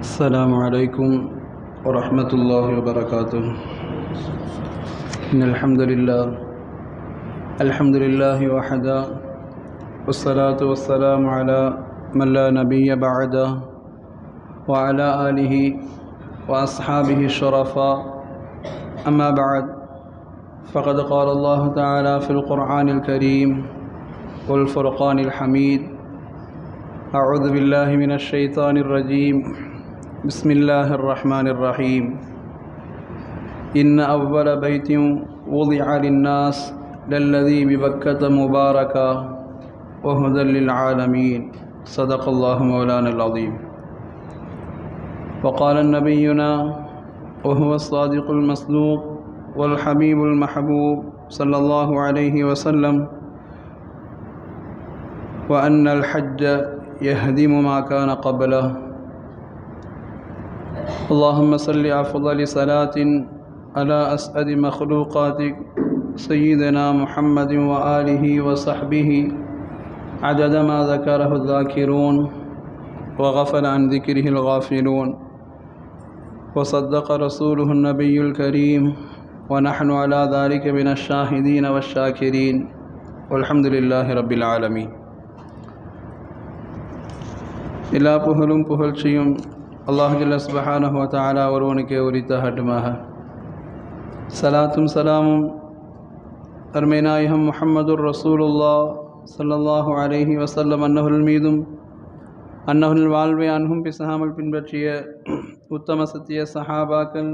السلام عليكم ورحمة الله وبركاته. إن الحمد لله وحده، والصلاة والسلام على من لا نبي بعده، وعلى آله وأصحابه الشرفاء. أما بعد، فقد قال الله تعالى في القرآن الكريم والفرقان الحميد: أعوذ بالله من الشيطان الرجيم، بسم الله الرحمن الرحيم. إن أول بيت وضع للناس للذي ببكة مباركا وهدى للعالمين. صدق الله مولانا العظيم. وقال نبينا وهو الصادق المصدوق والحبيب المحبوب صلى الله عليه وسلم: وأن الحج يهدم ما كان قبله. اللهم صل أفضل صلاة على أسعد مخلوقاتك سيدنا محمد وآله وصحبه عدد ما ذكره الذاكرون وغفل عن ذكره الغافلون، وصدق رسوله النبي الكريم، ونحن على ذلك من الشاهدين والشاكرين، والحمد لله رب العالمين. எல்லா புகழும் புகழ்ச்சியும் அல்லாஹ் ஜல்ல சுப்ஹானஹு வ தஆலா ஒருவனுக்கே உரித்தாகட்டுமாக. சலாத்தும் சலாமும் அருமை நாயகம் முஹம்மதுர் ரசூலுல்லாஹ் ஸல்லல்லாஹு அலைஹி வஸல்லம் அன்னஹுல் மீதும், அன்னஹுல் வாழ்வை அன்ஹும் பிசஹாமல் பின்பற்றிய உத்தம சத்திய சஹாபாக்கள்,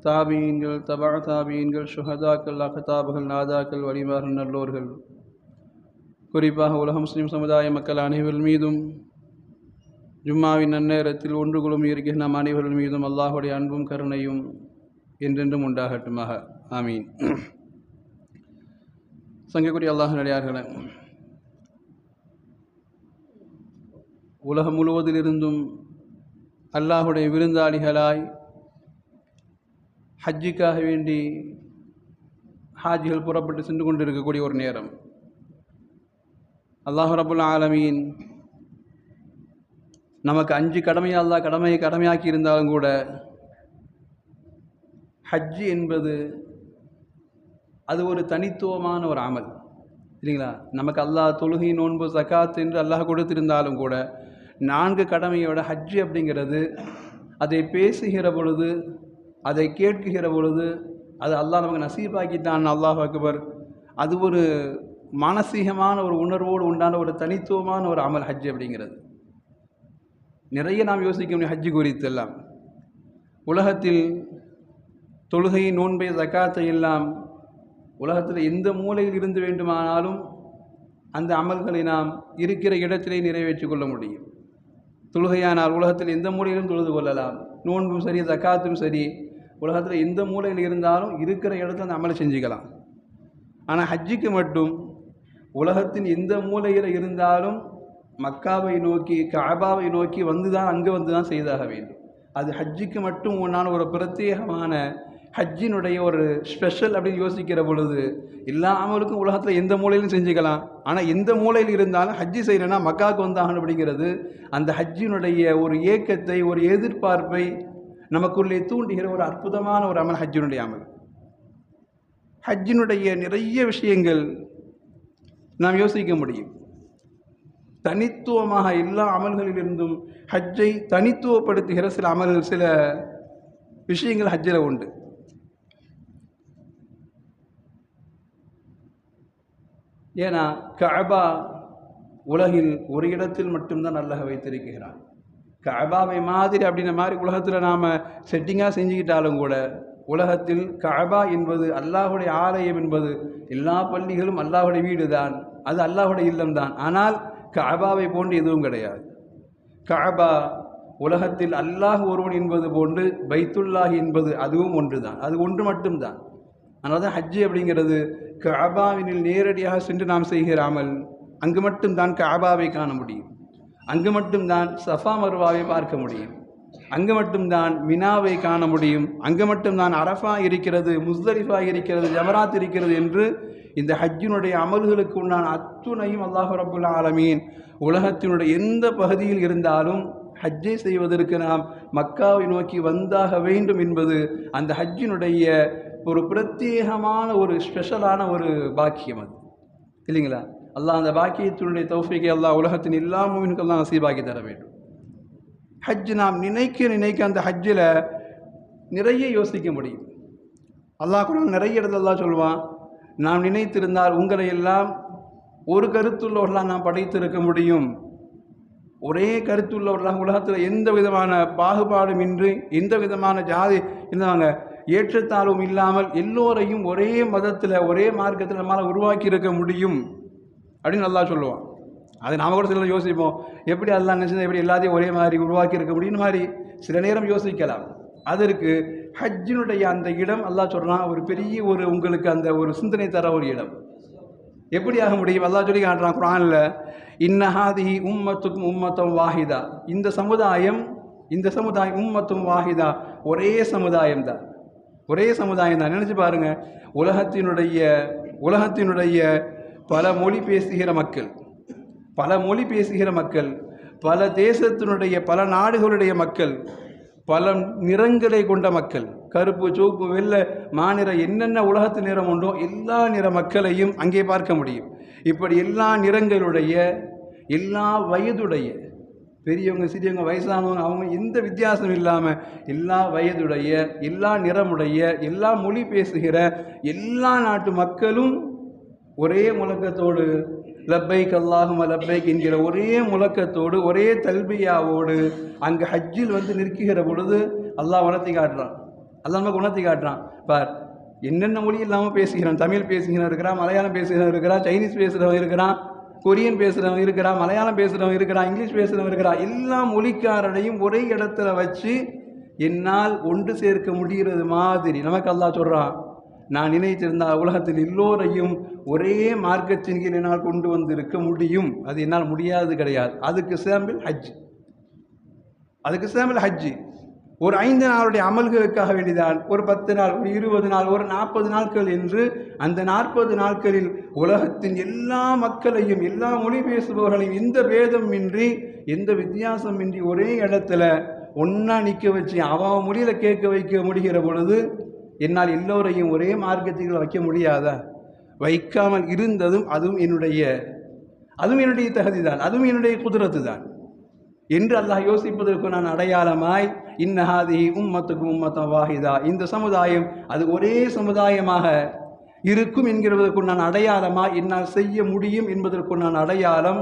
தாபீன்கள், தபா தாபீன்கள், ஷுஹதாக்கள், அக்தாபுகள், நாதாக்கள், வலிமார்கள், நல்லோர்கள், குறிப்பாக உலக முஸ்லிம் சமுதாய மக்கள் அனைவர் மீதும் ஜும்மாவின் நன்னேரத்தில் ஒன்று குழும் இருக்கிற நம் அனைவர்கள் மீதும் அல்லாஹுடைய அன்பும் கருணையும் என்றென்றும் உண்டாகட்டுமாக. ஆமீன். சங்கக்கூடிய அல்லாஹ் நடிகார்களே, உலகம் முழுவதிலிருந்தும் அல்லாஹுடைய விருந்தாளிகளாய் ஹஜ்ஜிக்காக வேண்டி ஹாஜிகள் புறப்பட்டு சென்று கொண்டிருக்கக்கூடிய ஒரு நேரம். அல்லாஹ் ரப்புல் ஆலமீன் நமக்கு 5 கடமையை அல்லாஹ் கடமையாக்கி இருந்தாலும் கூட ஹஜ்ஜி என்பது அது ஒரு தனித்துவமான ஒரு அமல் இல்லைங்களா? நமக்கு அல்லாஹ் தொழுகை, நோன்பு, ஜகாத் என்று அல்லாஹ் கொடுத்திருந்தாலும் கூட 4 கடமையோட ஹஜ்ஜி அப்படிங்கிறது, அதை பேசுகிற பொழுது, அதை கேட்குகிற பொழுது, அது அல்லாஹ் நமக்கு நசீபாக்கிட்டான். அல்லாஹ் அக்பர். அது ஒரு மானசீகமான ஒரு உணர்வோடு உண்டான ஒரு தனித்துவமான ஒரு அமல் ஹஜ்ஜி அப்படிங்கிறது. நிறைய நாம் யோசிக்க முடியும் ஹஜ்ஜி குறித்தெல்லாம். உலகத்தில் தொழுகை, நோன்பை, ஜகாத்தை எல்லாம் உலகத்தில் எந்த மூலையில் இருந்து வேண்டுமானாலும் அந்த அமல்களை நாம் இருக்கிற இடத்திலே நிறைவேற்றி கொள்ள முடியும். தொழுகையானால் உலகத்தில் எந்த மூலையிலும் தொழுது கொள்ளலாம். நோன்பும் சரி, ஜகாத்தும் சரி, உலகத்தில் எந்த மூலையில் இருந்தாலும் இருக்கிற இடத்துல அந்த அமலை செஞ்சுக்கலாம். ஆனால் ஹஜ்ஜிக்கு மட்டும் உலகத்தின் எந்த மூலையில் இருந்தாலும் மக்காவை நோக்கி, கஅபாவை நோக்கி அங்கே வந்து தான் செய்தாக வேண்டும். அது ஹஜ்ஜிக்கு மட்டும் ஒன்றான ஒரு பிரத்யேகமான ஹஜ்ஜினுடைய ஒரு ஸ்பெஷல் அப்படின்னு யோசிக்கிற பொழுது எல்லா அமலுக்கும் உலகத்தில் எந்த மூலையிலும் செஞ்சுக்கலாம். ஆனால் எந்த மூலையில் இருந்தாலும் ஹஜ்ஜி செய்யலைன்னா மக்காவுக்கு வந்தாகணும் அப்படிங்கிறது அந்த ஹஜ்ஜினுடைய ஒரு ஏக்கத்தை, ஒரு எதிர்பார்ப்பை நமக்குள்ளே தூண்டுகிற ஒரு அற்புதமான ஒரு அமல் ஹஜ்ஜினுடைய அமல். ஹஜ்ஜினுடைய நிறைய விஷயங்கள் நாம் யோசிக்க முடியும். தனித்துவமாக எல்லா அமல்களிலிருந்தும் ஹஜ்ஜை தனித்துவப்படுத்துகிற சில அமல்கள், சில விஷயங்கள் ஹஜ்ஜில் உண்டு. ஏன்னா கஅபா உலகில் ஒரு இடத்தில் மட்டும்தான் அல்லாஹ் வைத்திருக்கிறான். கஅபாவை மாதிரி அப்படின்ற மாதிரி உலகத்தில் நாம் செட்டிங்காக செஞ்சுக்கிட்டாலும் கூட உலகத்தில் கஅபா என்பது அல்லாஹுடைய ஆலயம் என்பது, எல்லா பள்ளிகளும் அல்லாஹுடைய வீடு தான், அது அல்லாஹுடைய இல்லம்தான். ஆனால் கஅபாவை போன்று எதுவும் கிடையாது. கஅபா உலகத்தில் அல்லாஹ் ஒருவன் என்பது போன்று பைத்துல்லாஹ் என்பது அதுவும் ஒன்று தான், அது ஒன்று மட்டும்தான். அதனால தான் ஹஜ்ஜி அப்படிங்கிறது கஅபாவினில் நேரடியாக சென்று நாம் செய்கிற அமல். அங்கு மட்டும்தான் கஅபாவை காண முடியும், அங்கு மட்டும்தான் சஃபா மர்வாவை பார்க்க முடியும், அங்கு மட்டும்தான் மினாவை காண முடியும், அங்கு மட்டும்தான் அரஃபா இருக்கிறது, முஸ்தலிஃபா இருக்கிறது, ஜமராத் இருக்கிறது என்று இந்த ஹஜ்ஜினுடைய அமல்களுக்கு உண்டான அத்துணையும் அல்லாஹ் ரப்புல் ஆலமீன் உலகத்தினுடைய எந்த பகுதியில் இருந்தாலும் ஹஜ்ஜை செய்வதற்கு நாம் மக்காவை நோக்கி வந்தாக வேண்டும் என்பது அந்த ஹஜ்ஜினுடைய ஒரு பிரத்யேகமான ஒரு ஸ்பெஷலான ஒரு பாக்கியம் அது இல்லைங்களா. அல்லாஹ் அந்த பாக்கியத்தினுடைய தௌஃபீகை அல்லாஹ் உலகத்தின் எல்லா மூமின்களுக்கும் நசீபாக்கி தர வேண்டும். ஹஜ் நாம் நினைக்க அந்த ஹஜ்ஜில் நிறைய யோசிக்க முடியும். அல்லாஹ் கூட நிறைய இடத்துல அல்லாஹ் சொல்லுவான், நாம் நினைத்திருந்தால் உங்களை எல்லாம் ஒரு கருத்துள்ளவர்களாக நாம் படைத்திருக்க முடியும். ஒரே கருத்துள்ளவர்களாக உலகத்தில் எந்த விதமான பாகுபாடும் இன்றி எந்த விதமான ஜாதி இருந்தாங்க ஏற்றத்தாழ்வும் இல்லாமல் எல்லோரையும் ஒரே மதத்தில் ஒரே மார்க்கத்தில் நம்மளால் உருவாக்கி இருக்க முடியும் அப்படின்னு அல்லாஹ் சொல்லுவான். அது நாம் கூட சில யோசிப்போம், எப்படி அல்லாஹ் நினைச்சது எப்படி எல்லாத்தையும் ஒரே மாதிரி உருவாக்கி இருக்க முடியும் மாதிரி சில நேரம் யோசிக்கலாம். அதற்கு ஹஜ்ஜினுடைய அந்த இடம் அல்லாஹ் சொல்கிறான் ஒரு பெரிய ஒரு உங்களுக்கு அந்த ஒரு சிந்தனை தர ஒரு இடம். எப்படி ஆக முடியும்? அல்லாஹ் சொல்லி காட்டுறான் குர்ஆனில், இன்னஹாதிஹி உம்மத்துக்கும் உம்மத்தும் வாஹிதா, இந்த சமுதாயம் உம்மத்தும் வாஹிதா, ஒரே சமுதாயம் தான், ஒரே சமுதாயம் தான். நினச்சி பாருங்க, உலகத்தினுடைய பல மொழி பேசுகிற மக்கள், பல தேசத்தினுடைய பல நாடுகளுடைய மக்கள், பல நிறங்களை கொண்ட மக்கள், கருப்பு சிவப்பு வெள்ளை மாநிற என்னென்ன உலகத்து நிறம் உண்டோ எல்லா நிற மக்களையும் அங்கே பார்க்க முடியும். இப்படி எல்லா நிறங்களுடைய எல்லா வயதுடைய பெரியவங்க சிறியவங்க வயசானவங்க அவங்க எந்த வித்தியாசம் இல்லாமல் எல்லா வயதுடைய எல்லா நிறமுடைய எல்லா மொழி பேசுகிற எல்லா நாட்டு மக்களும் ஒரே முழக்கத்தோடு லப்பைக் அல்லாஹும்ம லப்பைக் என்கிற ஒரே முழக்கத்தோடு ஒரே தல்பியாவோடு அங்கே ஹஜ்ஜில் நிற்கிற பொழுது அல்லாஹ் உணர்த்தி காட்டுறான். அல்லாஹ் நமக்கு உணர்த்தி காட்டுறான். பார், என்னென்ன மொழி இல்லாமல் பேசுகிறான். தமிழ் பேசுகிறவன் இருக்கிறான், மலையாளம் பேசுகிறவன் இருக்கிறான், சைனீஸ் பேசுகிறவன் இருக்கிறான், கொரியன் பேசுகிறவன் இருக்கிறான், மலையாளம் பேசுகிறவன் இருக்கிறான், இங்கிலீஷ் பேசுகிறவன் இருக்கிறான். எல்லா மொழிக்காரனையும் ஒரே இடத்துல வச்சு என்னால் ஒன்று சேர்க்க முடிகிறது மாதிரி நமக்கு அல்லாஹ் சொல்கிறான். நான் நினைத்திருந்தால் உலகத்தில் எல்லோரையும் ஒரே மார்க்கத்தின் கீழ் என்னால் கொண்டு இருக்க முடியும். அது என்னால் முடியாது கிடையாது. அதுக்கு சாம்பிள் ஹஜ்ஜி. ஒரு 5 நாளுடைய அமல்களுக்காக வேண்டிதான் ஒரு 10 நாள், ஒரு 20 நாள், ஒரு 40 நாட்கள் என்று அந்த 40 நாட்களில் உலகத்தின் எல்லா மக்களையும் எல்லா மொழி பேசுபவர்களையும் எந்த பேதம் இன்றி எந்த வித்தியாசம் இன்றி ஒரே இடத்துல ஒன்றா நிற்க வச்சு அவன் மொழியில் கேட்க வைக்க முடிகிற பொழுது என்னால் எல்லோரையும் ஒரே மார்க்கத்தில் வைக்க முடியாதா? வைக்காமல் இருந்ததும் அதுவும் என்னுடைய தகுதி தான், அதுவும் என்னுடைய குதிரத்து தான் என்று அல்லாஹ் யோசிப்பதற்கு நான் அடையாளமாய் இன்னஹாதிஹி உம்மத்துக்கும் உம்மத்தும் வாஹிதா, இந்த சமுதாயம் அது ஒரே சமுதாயமாக இருக்கும் என்கிறதற்கு நான் அடையாளமாய் என்னால் செய்ய முடியும் என்பதற்கு நான் அடையாளம்.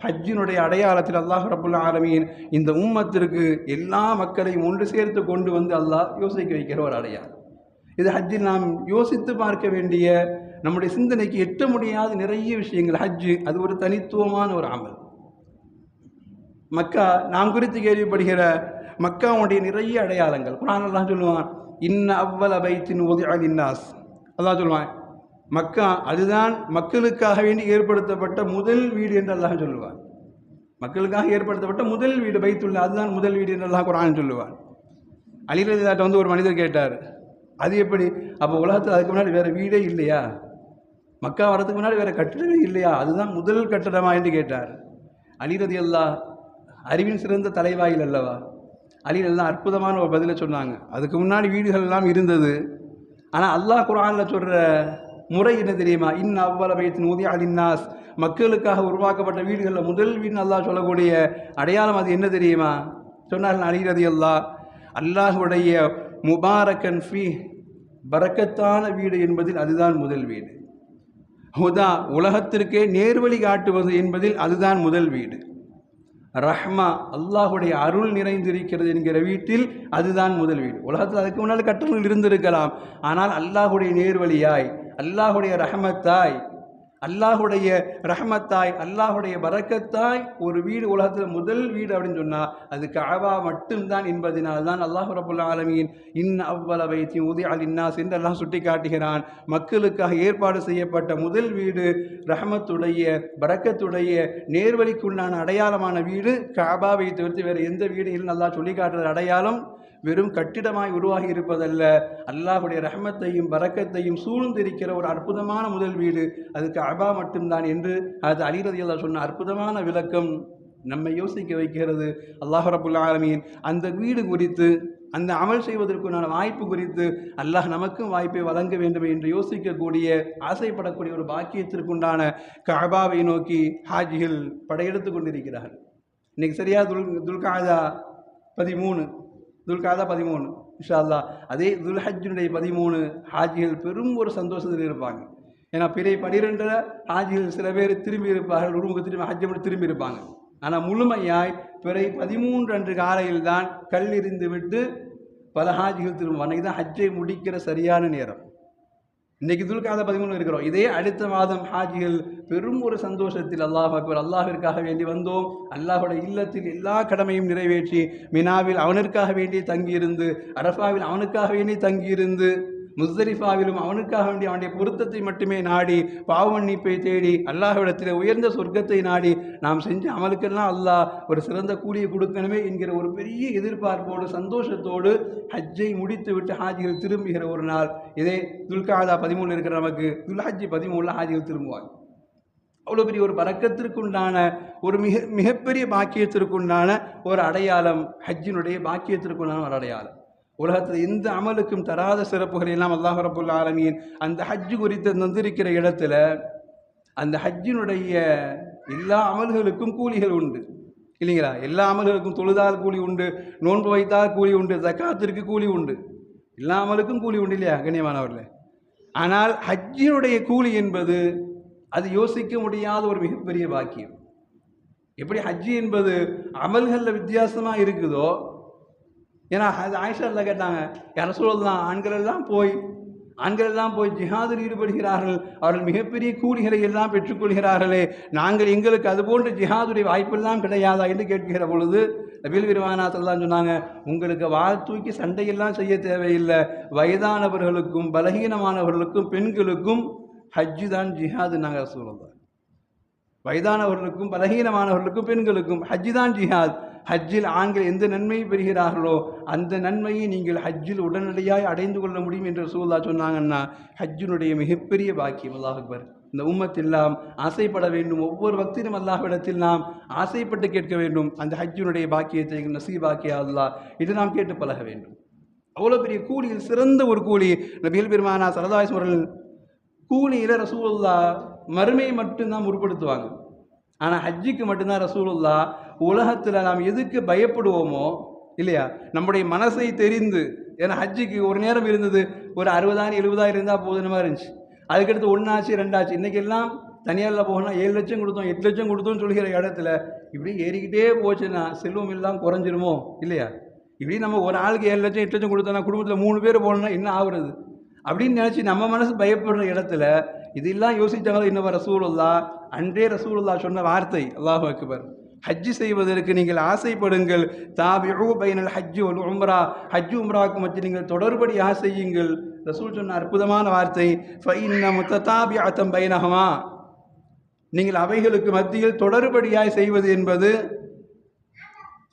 ஹஜ்ஜினுடைய அடையாளத்தில் அல்லாஹ் ரப்புல் ஆலமீன் இந்த உம்மத்திற்கு எல்லா மக்களையும் ஒன்று சேர்த்து கொண்டு அல்லாஹ் யோசிக்க வைக்கிற ஒரு அடையாளம். இது ஹஜ்ஜில் நாம் யோசித்து பார்க்க வேண்டிய நம்முடைய சிந்தனைக்கு எட்ட முடியாத நிறைய விஷயங்கள். ஹஜ்ஜு அது ஒரு தனித்துவமான ஒரு அமல். மக்கா நாம் குறித்து கேள்விப்படுகிற மக்காவுடைய நிறைய அடையாளங்கள் குர்ஆன் அல்லாஹ் சொல்லுவான், இன்ன அவ்வல பைத்தின் உதிஅ லின்னாஸ், அல்லாஹ் சொல்லுவான் மக்கா அதுதான் மக்களுக்காக வேண்டி ஏற்படுத்தப்பட்ட முதல் வீடு என்று அல்லாஹ் சொல்லுவான். மக்களுக்காக ஏற்படுத்தப்பட்ட முதல் வீடு பைத்துல்லா, அதுதான் முதல் வீடு என்று அல்லாஹ் குர்ஆன் சொல்லுவான். அலி ரலியல்லாஹு ஒரு மனிதர் கேட்டார், அது எப்படி? அப்போ உலகத்தில் அதுக்கு முன்னாடி வேறு வீடே இல்லையா? மக்கா வரதுக்கு முன்னாடி வேறு கட்டிடமே இல்லையா? அதுதான் முதல் கட்டடமா என்று கேட்டார். அலி ரலியல்லாஹு அறிவின் சிறந்த தலைவாயில் அல்லவா? அலி எல்லாம் அற்புதமான ஒரு பதிலை சொன்னாங்க. அதுக்கு முன்னாடி வீடுகள் எல்லாம் இருந்தது. ஆனால் அல்லாஹ் குர்ஆனில் சொல்கிற முறை என்ன தெரியுமா? இன் அவ்வல பைத்தின் உதிஅ லின்னாஸ், மக்களுக்காக உருவாக்கப்பட்ட வீடுகளில் முதல் வீடுன்னு அல்லாஹ் சொல்லக்கூடிய அடையாளம் அது என்ன தெரியுமா? சொன்னார்கள் அலி ரலியல்லாஹு, அல்லாஹுடைய முபாரக்கன் ஃபீ, பரக்கத்தான வீடு என்பதில் அதுதான் முதல் வீடு. ஹுதா, உலகத்திற்கே நேர்வழி காட்டுவது என்பதில் அதுதான் முதல் வீடு. ரஹ்மா, அல்லாஹுடைய அருள் நிறைந்திருக்கிறது என்கிற வீட்டில் அதுதான் முதல் வீடு. உலகத்தில் அதுக்கு முன்னால் கட்டணங்கள் இருந்திருக்கலாம், ஆனால் அல்லாஹுடைய நேர்வழியாய், அல்லாஹுடைய அல்லாஹுடைய பரக்கத்தாய் ஒரு வீடு உலகத்தில் முதல் வீடு அப்படின்னு சொன்னால் அது கஅபா மட்டும்தான் என்பதனால் தான் அல்லாஹ் ரப்புல் ஆலமீன் இன் அவ்வல பைத்தின் உதிஅ லின்னாஸ் என்று அல்லாஹ் சுட்டி காட்டுகிறான். மக்களுக்காக ஏற்பாடு செய்யப்பட்ட முதல் வீடு, ரஹமத்துடைய பரக்கத்துடைய நேர்வழிக்குள்ளான அடையாளமான வீடு கஅபாவை தவிர்த்து வேறு எந்த வீடு இல்லை அல்லாஹ் சொல்லி காட்டுற அடையாளம் வெறும் கட்டிடமாய் உருவாகி இருப்பதல்ல, அல்லாஹுடைய ரஹமத்தையும் பரக்கத்தையும் சூழ்ந்திருக்கிற ஒரு அற்புதமான முதல் வீடு அது கஅபா மட்டும்தான் என்று அது அலி ரலியல்லாஹு சொன்ன அற்புதமான விளக்கம் நம்மை யோசிக்க வைக்கிறது. அல்லாஹ் ரப்புல் ஆலமீன் அந்த வீடு குறித்து, அந்த அமல் செய்வதற்குண்டான வாய்ப்பு குறித்து அல்லாஹ் நமக்கும் வாய்ப்பை வழங்க வேண்டும் என்று யோசிக்கக்கூடிய, ஆசைப்படக்கூடிய ஒரு பாக்கியத்திற்குண்டான கஅபாவை நோக்கி ஹாஜிகள் படையெடுத்து கொண்டிருக்கிறார்கள். இன்னைக்கு சரியா துல்காதா 13 இன்ஷா அல்லாஹ். அதே துல்ஹஜ்ஜுடைய 13 ஹாஜிகள் பெரும் ஒரு சந்தோஷத்தில் இருப்பாங்க. ஏன்னா பிறை 12 ஹாஜிகள் சில பேர் திரும்பி இருப்பார்கள், உருமுக திரும்பி ஹஜ்ஜை மட்டும் திரும்பி இருப்பாங்க. ஆனால் முழுமையாய் பிறை 13 அன்று காலையில் தான் கல் எறிந்து விட்டு பல ஹாஜிகள் திரும்பும். அன்றைக்கி தான் ஹஜ்ஜை முடிக்கிற சரியான நேரம். இன்றைக்கி துல்காதா 13 இருக்கிறோம். இதே அடுத்த மாதம் ஹாஜிகள் பெரும் ஒரு சந்தோஷத்தில் அல்லாஹ் அக்பர், அல்லாஹிற்காக வேண்டி வந்தோம், அல்லாஹுடைய இல்லத்தில் எல்லா கடமையும் நிறைவேற்றி, மினாவில் அவனுக்காக வேண்டி தங்கியிருந்து, அரஃபாவில் அவனுக்காக வேண்டி தங்கியிருந்து, முஸ்தலிஃபாவிலும் அவனுக்காக வேண்டி அவனுடைய பொருத்தத்தை மட்டுமே நாடி, பாவ மன்னிப்பை தேடி, அல்லாஹ்விடத்தில் உயர்ந்த சொர்க்கத்தை நாடி நாம் செஞ்ச அமலுக்கெல்லாம் அல்லாஹ் ஒரு சிறந்த கூலியை கொடுக்கணுமே என்கிற ஒரு பெரிய எதிர்பார்ப்போடு சந்தோஷத்தோடு ஹஜ்ஜை முடித்து விட்டு ஹாஜிகள் திரும்புகிற ஒரு நாள். இதே துல்காதா 13 இருக்கிற நமக்கு துல்ஹஜ் 13 ஹாஜிகள் திரும்புவாங்க. அவ்வளோ பெரிய ஒரு பரக்கத்திற்குண்டான ஒரு மிகப்பெரிய பாக்கியத்திற்குண்டான ஒரு அடையாளம், ஹஜ்ஜினுடைய பாக்கியத்திற்குண்டான ஒரு அடையாளம். உலகத்தில் எந்த அமலுக்கும் தராத சிறப்புகள் எல்லாம் அல்லாஹ் ரப்புல் ஆலமீன் அந்த ஹஜ்ஜு குறித்து தந்திருக்கிற இடத்துல அந்த ஹஜ்ஜினுடைய எல்லா அமல்களுக்கும் கூலிகள் உண்டு இல்லைங்களா? எல்லா அமல்களுக்கும் தொழுதால் கூலி உண்டு, நோன்பு வைத்தால் கூலி உண்டு, ஜக்காத்திற்கு கூலி உண்டு, எல்லா அமலுக்கும் கூலி உண்டு இல்லையா கண்ணியமானவர்களே? ஆனால் ஹஜ்ஜினுடைய கூலி என்பது அது யோசிக்க முடியாத ஒரு மிகப்பெரிய பாக்கியம். எப்படி ஹஜ்ஜி என்பது அமல்களில் வித்தியாசமாக இருக்குதோ, ஏன்னா ஆயிஷா அல்லா கேட்டாங்க, யார சொல்லலாம், ஆண்கள் எல்லாம் போய் ஜிஹாதில் ஈடுபடுகிறார்கள், அவர்கள் மிகப்பெரிய கூலிகளை எல்லாம் பெற்றுக்கொள்கிறார்களே, நாங்கள் எங்களுக்கு அதுபோன்ற ஜிஹாதுடைய வாய்ப்பெல்லாம் கிடையாதா என்று கேட்கிற பொழுது நபிகள் பெருமானா ஸல்லல்லாஹு சொன்னாங்க, உங்களுக்கு வாள் தூக்கி சண்டையெல்லாம் செய்ய தேவையில்லை, வயதானவர்களுக்கும் பலகீனமானவர்களுக்கும் பெண்களுக்கும் ஹஜ்ஜு தான் ஜிஹாது. நாங்கள் சொல்லலாம், வயதானவர்களுக்கும் பலகீனமானவர்களுக்கும் பெண்களுக்கும் ஹஜ்ஜு தான் ஜிஹாத். ஹஜ்ஜில் ஆண்கள் எந்த நன்மையை பெறுகிறார்களோ அந்த நன்மையை நீங்கள் ஹஜ்ஜில் உடனடியாக அடைந்து கொள்ள முடியும் என்று ரசூலுல்லாஹ் சொன்னாங்கன்னா ஹஜ்ஜினுடைய மிகப்பெரிய பாக்கியம். அல்லாஹ் அக்பர். இந்த உம்மத்தெல்லாம் ஆசைப்பட வேண்டும், ஒவ்வொரு பக்திலும் அல்லாஹ்விடத்தில் நாம் ஆசைப்பட்டு கேட்க வேண்டும். அந்த ஹஜ்ஜினுடைய பாக்கியத்தை நசீபாக்கிய அல்லாஹ் இது நாம் கேட்டு பழக வேண்டும். அவ்வளோ பெரிய கூலியில் சிறந்த ஒரு கூலி. நபிகள் பெருமானா ஸல்லல்லாஹு அலைஹி வஸல்லம் கூலியில் ரசூலுல்லாஹ் மறுமையை மட்டும்தான் முற்படுத்துவாங்க. ஆனால் ஹஜ்ஜிக்கு மட்டும்தான் ரசூலுல்லாஹ் உலகத்தில் நாம் எதுக்கு பயப்படுவோமோ இல்லையா, நம்முடைய மனசை தெரிந்து, ஏன்னா ஹஜ்ஜிக்கு ஒரு நேரம் இருந்தது ஒரு 60,000 70,000 இருந்தால் போதுன மாதிரி இருந்துச்சு. அதுக்கடுத்து 1 ஆச்சு 2 ஆச்சு. இன்றைக்கி எல்லாம் தனியாரில் போகணும்னா 7 லட்சம் கொடுத்தோம் 8 லட்சம் கொடுத்தோம்னு சொல்கிற இடத்துல இப்படி ஏறிக்கிட்டே போச்சுன்னா செல்வம் எல்லாம் குறைஞ்சிருமோ இல்லையா? இப்படி நம்ம ஒரு ஆளுக்கு 7 லட்சம் 8 லட்சம் கொடுத்தோம்னா குடும்பத்தில் 3 பேர் போகணும்னா என்ன ஆகுறது அப்படின்னு நினச்சி நம்ம மனசு பயப்படுற இடத்துல இதெல்லாம் யோசித்தாங்க. இன்னும் ரசூலுல்லாஹ் அன்றே ரசூலுல்லாஹ் சொன்ன வார்த்தை, அல்லாஹு அக்பர், ஹஜ்ஜு செய்வதற்கு நீங்கள் ஆசைப்படுங்கள், தாபிஉ பைனல் ஹஜ்ஜி வல் உம்ரா, ஹஜ்ஜு உம்ராவுக்கு மத்திய நீங்கள் தொடர்படியாக செய்யுங்கள். ரசூல் சொன்ன அற்புதமான வார்த்தை, ஃபஇன்ன முத்ததாபிஅத்தம் பைனஹுமா, நீங்கள் அவைகளுக்கு மத்தியில் தொடர்படியாய் செய்வது என்பது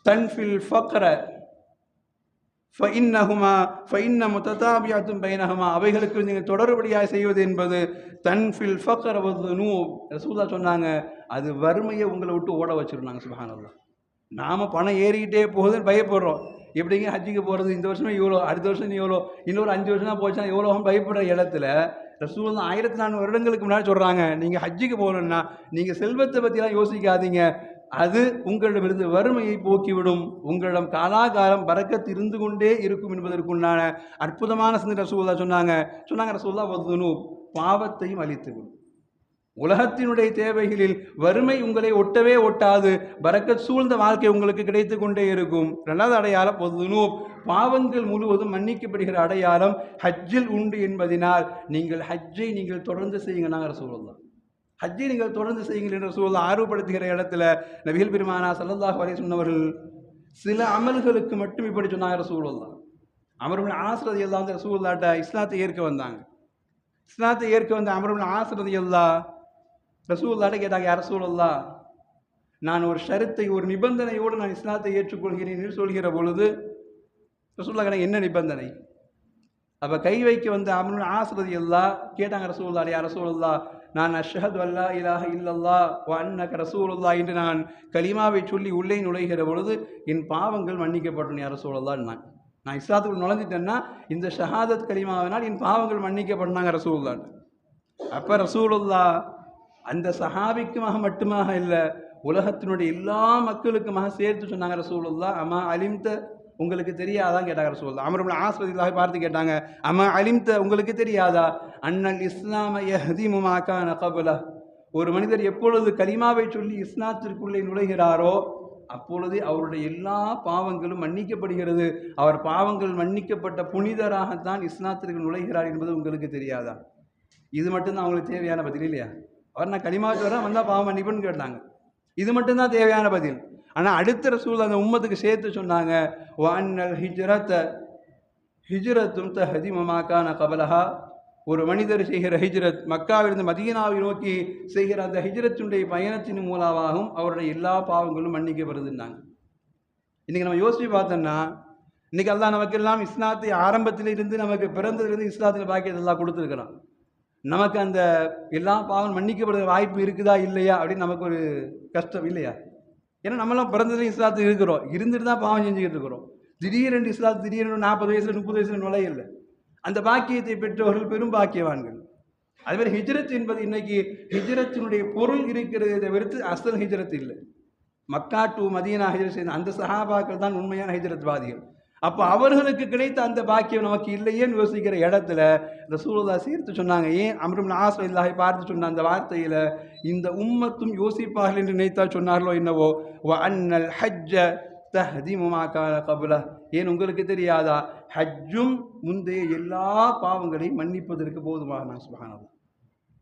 தன்ஃபில் ஃபக்ர ஃபஇன்ன முத்ததாபிஅத்தும் பைனஹுமா, அவைகளுக்கு நீங்கள் தொடர்படியாக செய்வது என்பது தன்ஃபில் ஃபக்ர வதுனூப். ரசூலுல்லாஹ் சொன்னாங்க, அது வறுமையை உங்களை விட்டு ஓட வச்சிருந்தாங்க. சுப்ஹானல்லாஹ். நாம் பணம் ஏறிக்கிட்டே போகுதுன்னு பயப்படுறோம். எப்படிங்க ஹஜ்ஜுக்கு போகிறது, இந்த வருஷமே இவ்வளோ, அடுத்த வருஷம் இவ்வளோ, இன்னொரு 5 வருஷம் தான் போச்சுன்னா எவ்வளோ பயப்படுற இடத்துல ரசூலுல்லாஹ் 1400 வருடங்களுக்கு முன்னாடி சொல்கிறாங்க, நீங்கள் ஹஜ்ஜுக்கு போகணுன்னா நீங்கள் செல்வத்தை பற்றிலாம் யோசிக்காதீங்க, அது உங்களிடமிருந்து வறுமையை போக்கிவிடும், உங்களிடம் காலாகாலம் பரக்கத்து இருந்து கொண்டே இருக்கும் என்பதற்குண்டான அற்புதமான சிந்தனை ரசூலுல்லாஹ் சொன்னாங்க ரசூலுல்லாஹ் வதுனூப், பாவத்தையும் அழித்துவிடும். உலகத்தினுடைய தேவைகளில் வறுமை உங்களை ஒட்டவே ஒட்டாது, பரக்கத் சூழ்ந்த வாழ்க்கை உங்களுக்கு கிடைத்து கொண்டே இருக்கும். 2வது அடையாளம் வதுனூப், பாவங்கள் முழுவதும் மன்னிக்கப்படுகிற அடையாளம் ஹஜ்ஜில் உண்டு என்பதனால் நீங்கள் ஹஜ்ஜை நீங்கள் தொடர்ந்து செய்யுங்க. நாங்கள் ரசூலுல்லாஹ் ஹஜ்ஜை நீங்கள் தொடர்ந்து செய்யுங்கள் என்று ரசூலுல்லாஹ் ஆர்வப்படுத்துகிற இடத்துல நபிகள் பெருமானா ஸல்லல்லாஹு அலைஹி சொன்னவர்கள் சில அமல்களுக்கு மட்டும் இப்படி சொன்னாங்க. ரசூலுல்லாஹ் அம்ர் இப்னு ஆஸ் ரலியல்லாஹு அன்ஹு ரசூலுல்லாஹ்ட்ட இஸ்லாத்தை ஏற்க வந்தாங்க. இஸ்லாத்தை ஏற்க வந்த அம்ர் இப்னு ஆஸ் ரலியல்லாஹு ரசூலுல்லாஹ்ட்ட கேட்டாங்க, யா ரசூலுல்லாஹ், நான் ஒரு ஷரத்தை, ஒரு நிபந்தனையோடு நான் இஸ்லாத்தை ஏற்றுக்கொள்கிறேன் என்று சொல்கிற பொழுது ரசூலுல்லாஹ் கேட்டாங்க, என்ன நிபந்தனை? அப்போ கை வைக்க வந்த அம்ர் இப்னு ஆஸ் ரலியல்லாஹு கேட்டாங்க ரசூலுல்லாஹ், யா ரசூலுல்லாஹ், நான் அஷ்ஹது அல்லா இலாஹ இல்லல்லாஹ் வ அன்னக ரசூலுல்லாஹ் என்று நான் கலிமாவை சொல்லி உள்ளே நுழைகிற பொழுது என் பாவங்கள் மன்னிக்கப்படும் யா ரசூலுல்லாஹ். நான் இஸ்லாத்துக்குள் நுழைஞ்சிட்டேன்னா இந்த ஷஹாதத் கலிமாவினால் என் பாவங்கள் மன்னிக்கப்பட்டாங்க ரசூலுல்லாஹ். அப்போ ரசூலுல்லாஹ் அந்த சஹாபிக்குமாக மட்டுமாக இல்லை, உலகத்தினுடைய எல்லா மக்களுக்குமாக சேர்த்து சொன்னாங்க ரசூலுல்லாஹ். அம்மா அலிம்த, உங்களுக்கு தெரியாதான் கேட்டாங்க ரசூலுல்லாஹ். அம்ர் இப்னு ஆஸ் ரலியல்லாஹு பார்த்து கேட்டாங்க, அம்மா அலிம்த, உங்களுக்கு தெரியாதா அன்னல் இஸ்லாம யஹ்திமு மா கான கப்லஹ், ஒரு மனிதர் எப்பொழுது கலிமாவை சொல்லி இஸ்லாத்திற்குள்ளே நுழைகிறாரோ அப்பொழுது அவருடைய எல்லா பாவங்களும் மன்னிக்கப்படுகிறது, அவர் பாவங்கள் மன்னிக்கப்பட்ட புனிதராகத்தான் இஸ்லாத்திற்கு நுழைகிறார் என்பது உங்களுக்கு தெரியாதா? இது மட்டும்தான் அவங்களுக்கு தேவையான பதில் இல்லையா? அவர் நான் கலிமாவுக்கு வர வந்தால் பாவம் மன்னிப்புன்னு கேட்டாங்க. இது மட்டும்தான் தேவையான பதில். ஆனால் அடுத்த ரசூல் அந்த உம்மத்துக்கு சேர்த்து சொன்னாங்க, வஅன்னல் ஹிஜ்ரத்தும் தஹ்திமு மா கான கப்லஹா, ஒரு மனிதர் செய்கிற ஹிஜ்ரத், மக்காவிலிருந்து மதீனாவை நோக்கி செய்கிற அந்த ஹிஜ்ரத்துடைய பயணத்தின் மூலமாகவும் அவருடைய எல்லா பாவங்களும் மன்னிக்கப்படுதுன்னாங்க. இன்றைக்கி நம்ம யோசித்து பார்த்தோம்னா, இன்றைக்கி அல்லாஹ் நமக்கெல்லாம் இஸ்லாத்தை ஆரம்பத்திலிருந்து நமக்கு பிறந்ததுலேருந்து இஸ்லாத்தில் பாக்கியத்தை எல்லாம் கொடுத்துருக்குறான். நமக்கு அந்த எல்லா பாவம் மன்னிக்கப்படுகிற வாய்ப்பு இருக்குதா இல்லையா அப்படின்னு நமக்கு ஒரு கஷ்டம் இல்லையா? ஏன்னா நம்மளாம் பிறந்ததுலேயும் இஸ்லாத்தில் இருக்கிறோம், இருந்துட்டு தான் பாவம் செஞ்சுக்கிட்டு இருக்கிறோம். திடீரென்று இஸ்லாத்து திடீரென்று 40 வயசில் 30 வயசில் நுழையில்லை. அந்த பாக்கியத்தை பெற்றவர்கள் பெரும் பாக்கியவான்கள். அதுமாதிரி ஹிஜ்ரத் என்பது இன்னைக்கு ஹிஜ்ரத்தினுடைய பொருள் இருக்கிறதை தவிர்த்து அசல் ஹிஜ்ரத் இல்லை. மக்கா டு மதீனா ஹிஜ்ரத் செய்த அந்த சஹாபாக்கள் தான் உண்மையான ஹிஜ்ரத்வாதிகள். அப்போ அவர்களுக்கு கிடைத்த அந்த பாக்கியம் நமக்கு இல்லையேன்னு யோசிக்கிற இடத்துல ரசூலுல்லாஹ் சேர்த்து சொன்னாங்க. ஏன் அம்ர் இப்னு ஆஸ் ரலியல்லாஹு பார்த்து சொன்ன அந்த வார்த்தையில் இந்த உம்மத்தும் யோசிப்பார்கள் என்று நினைத்தா சொன்னார்களோ என்னவோ, வ அன்னல் ஹஜ்ஜ தஹ்திமு மா கான கப்லஹ், ஏன் உங்களுக்கு தெரியாதா ஹஜ்ஜும் முந்தைய எல்லா பாவங்களையும் மன்னிப்பதற்கு போதுமாக. சுப்ஹானல்லாஹ்,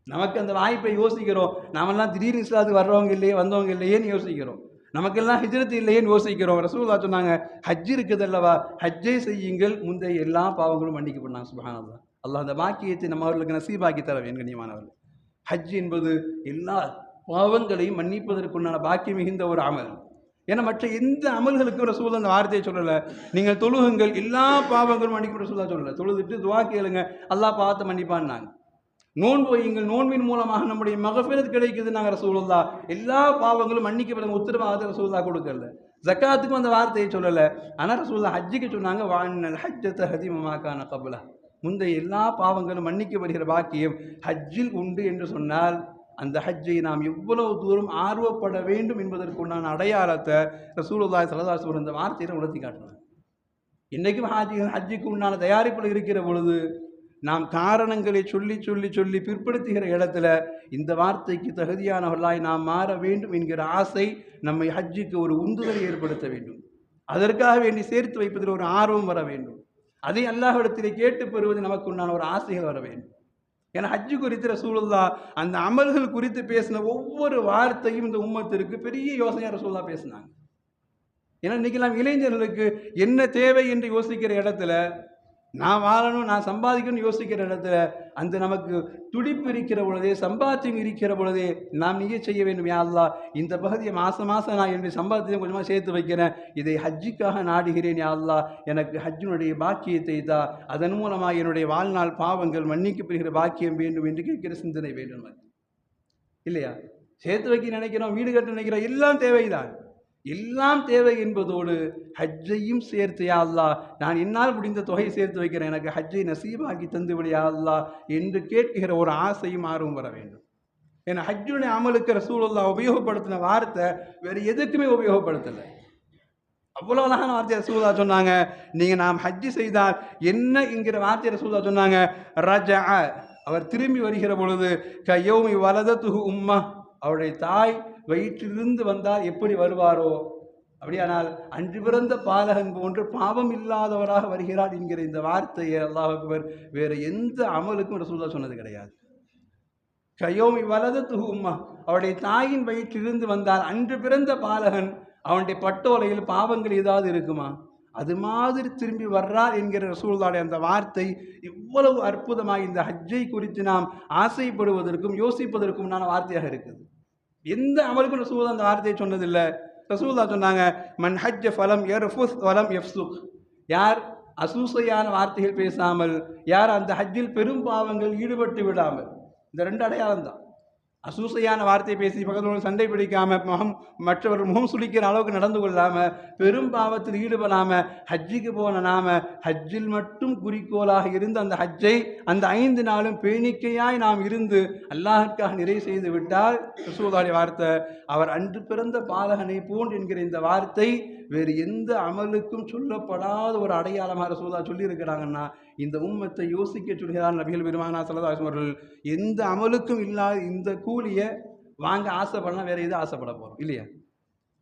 நமக்கு அந்த வாய்ப்பை யோசிக்கிறோம். நாமெல்லாம் திடீர்னு இஸ்லாத்துக்கு வர்றவங்க இல்லையே, வந்தவங்க இல்லையேன்னு யோசிக்கிறோம். நமக்கெல்லாம் ஹிஜ்ரத் இல்லையேன்னு யோசிக்கிறோம். ரசூலுல்லாஹ் சொன்னாங்க, ஹஜ் இருக்குது அல்லவா, ஹஜ்ஜை செய்யுங்கள், முந்தைய எல்லா பாவங்களும் மன்னிக்கப்பட்டாங்க. சுப்ஹானல்லாஹ், அல்லாஹ் அந்த பாக்கியத்தை நம்ம அவர்களுக்கு நசீபாக்கி தர வேண்டும். கண்ணியமானவர்கள், ஹஜ் என்பது எல்லா பாவங்களையும் மன்னிப்பதற்குண்டான பாக்கியம் மிகுந்த ஒரு அமல். ஏன்னா மற்ற எந்த அமல்களுக்கும் ரசூலுல்லாஹ் அந்த வார்த்தையை சொல்லலை. நீங்கள் தொழுகுங்கள், எல்லா பாவங்களும் மன்னிக்கப்பட்ட ரசூலுல்லாஹ் சொல்லலை. தொழுதுட்டு துவா கேளுங்க, அல்லாஹ் பார்த்து மன்னிப்பான்னாங்க. நோன்பு வையுங்கள், நோன்பின் மூலமாக நம்முடைய மகஃபிரத் கிடைக்குது நாங்கள் ரசூலுல்லாஹ், எல்லா பாவங்களும் மன்னிக்கப்பட்ட உத்தரவாதத்தை ரசூலுல்லாஹ் கொடுக்கல. ஜக்காத்துக்கும் அந்த வார்த்தையை சொல்லலை. ஆனால் ரசூலுல்லாஹ் ஹஜ்ஜுக்கு சொன்னாங்க, வஅன்னல் ஹஜ்ஜ தஹ்திமு மா கான கப்லஹ், முந்தைய எல்லா பாவங்களும் மன்னிக்கப்படுகிற பாக்கியம் ஹஜ்ஜில் உண்டு என்று சொன்னால் அந்த ஹஜ்ஜை நாம் எவ்வளவு தூரம் ஆர்வப்பட வேண்டும் என்பதற்குண்டான அடையாளத்தை ரசூலுல்லாஹி ஸல்லல்லாஹு அலைஹி வஸல்லம் இந்த வார்த்தையை உணர்த்தி காட்டினார். இன்றைக்கும் ஹஜ்ஜுக்கு உண்டான தயாரிப்பில் இருக்கிற பொழுது நாம் காரணங்களை சொல்லி சொல்லி சொல்லி பிற்படுத்துகிற இடத்துல இந்த வார்த்தைக்கு தகுதியானவர்களாய் நாம் மாற வேண்டும் என்கிற ஆசை நம்மை ஹஜ்ஜுக்கு ஒரு உந்துதலை ஏற்படுத்த வேண்டும். அதற்காக வேண்டி சேர்த்து வைப்பதில் ஒரு ஆர்வம் வர வேண்டும். அதை அல்லாஹ்விடத்திலே கேட்டு பெறுவது நமக்கு உண்டான ஒரு ஆசைகள் வர வேண்டும். ஏன்னா ஹஜ்ஜு குறித்து ரசூலுல்லாஹ் அந்த அமல்கள் குறித்து பேசின ஒவ்வொரு வார்த்தையும் இந்த உம்மத்திற்கு பெரிய யோசனையாக ரசூலுல்லாஹ் பேசினாங்க. ஏன்னா இன்றைக்கி நாம் இளைஞர்களுக்கு என்ன தேவை என்று யோசிக்கிற இடத்துல, நான் வாழணும், நான் சம்பாதிக்கணும்னு யோசிக்கிற இடத்துல, அந்த நமக்கு துடிப்பு இருக்கிற பொழுதே, சம்பாத்தியம் இருக்கிற பொழுதே நாம் நியத் செய்ய வேண்டும், யா அல்லாஹ் இந்த பகுதியை மாதம் நான் என்னுடைய சம்பாத்தியம் கொஞ்சமாக சேர்த்து வைக்கிறேன், இதை ஹஜ்ஜுக்காக நாடுகிறேன், யா அல்லாஹ் எனக்கு ஹஜ்ஜினுடைய பாக்கியத்தை தா, அதன் மூலமாக என்னுடைய வாழ்நாள் பாவங்கள் மன்னிக்கப்படுகிற பாக்கியம் வேண்டும் என்று கேட்கிற சிந்தனை வேண்டும். இல்லையா? சேர்த்து வைக்க நினைக்கிறோம், வீடு கட்ட நினைக்கிறோம், எல்லாம் தேவைதான். எல்லாம் தேவை என்பதோடு ஹஜ்ஜையும் சேர்த்து, யா அல்லாஹ் நான் என்னால் முடிந்த தொகையை சேர்த்து வைக்கிறேன், எனக்கு ஹஜ்ஜை நசீபாக்கி தந்துவிடு யா அல்லாஹ் என்று கேட்கிற ஒரு ஆசையும் ஆர்வம் வர வேண்டும். ஏன்னா ஹஜ்ஜுடைய அமலுக்கு ரசூலுல்லாஹ் உபயோகப்படுத்தின வார்த்தை வேறு எதுக்குமே உபயோகப்படுத்தலை. அவ்வளோ அழகான வார்த்தையை ரசூலுல்லாஹ் சொன்னாங்க. நீங்கள் நாம் ஹஜ்ஜு செய்தால் என்ன என்கிற வார்த்தையை ரசூலுல்லாஹ் சொன்னாங்க. ரஜஅ, அவர் திரும்பி வருகிற பொழுது, கயௌமி வலதத்துஹு உம்மா, அவருடைய தாய் வயிற்றிலிருந்து வந்தால் எப்படி வருவாரோ அப்படியானால் அன்று பிறந்த பாலகன் போன்று பாவம் இல்லாதவராக வருகிறார் என்கிற இந்த வார்த்தையை அல்லாஹ் அக்பர் வேறு எந்த அமலுக்கும் ரசூலுல்லாஹ் சொன்னது கிடையாது. கயோமி வலதத்துஹு உம்மா, அவருடைய தாயின் வயிற்றிலிருந்து வந்தால் அன்று பிறந்த பாலகன் அவனுடைய பட்டோலையில் பாவங்கள் ஏதாவது இருக்குமா, அது மாதிரி திரும்பி வர்றார் என்கிற ரசூலுல்லாஹ்வுடைய அந்த வார்த்தை இவ்வளவு அற்புதமாக இந்த ஹஜ்ஜை குறித்து நாம் ஆசைப்படுவதற்கும் யோசிப்பதற்கும் வார்த்தையாக இருக்குது. எந்த அமலுக்கும் ரசூலுல்லாஹ் அந்த வார்த்தையை சொன்னதில்லை. ரசூலுல்லாஹ் சொன்னாங்க, மன் ஹஜ்ஜ ஃபலம் யர்ஃபுஸ் வலம் யஃப்சுக், யார் அசூசையான வார்த்தைகள் பேசாமல், யார் அந்த ஹஜ்ஜில் பெரும் பாவங்கள் ஈடுபட்டு விடாமல், இந்த ரெண்டு அடையாளம் தான். அசூசையான வார்த்தையை பேசி பக்கத்தில் சண்டை பிடிக்காம மற்றவர்கள் முகம் சுளிக்கிற அளவுக்கு நடந்து கொள்ளாம பெரும் பாவத்தில் ஈடுபடாம ஹஜ்ஜிக்கு போன நாம ஹஜ்ஜில் மட்டும் குறிக்கோளாக இருந்து அந்த ஹஜ்ஜை அந்த 5 நாளும் பேணிக்கையாய் நாம் இருந்து அல்லாஹ்வுக்காக நிறைவு செய்து விட்டால் ரசூலுல்லாஹி வார்த்தை அவர் அன்று பிறந்த பாலகனை போன்று என்கிற இந்த வார்த்தை வேறு எந்த அமலுக்கும் சொல்லப்படாத ஒரு அடையாளமாக ரசூலுல்லாஹ் சொல்லி இருக்கிறாங்கன்னா இந்த உம்மத்தை யோசிக்க சொல்கிறார் நபிகள் பெருமானார் ஸல்லல்லாஹு அலைஹி வஸல்லம் அவர்கள். எந்த அமலுக்கும் இல்லாத இந்த கூலியை வாங்க ஆசைப்படலாம், வேற எது ஆசைப்பட போறோம் இல்லையா?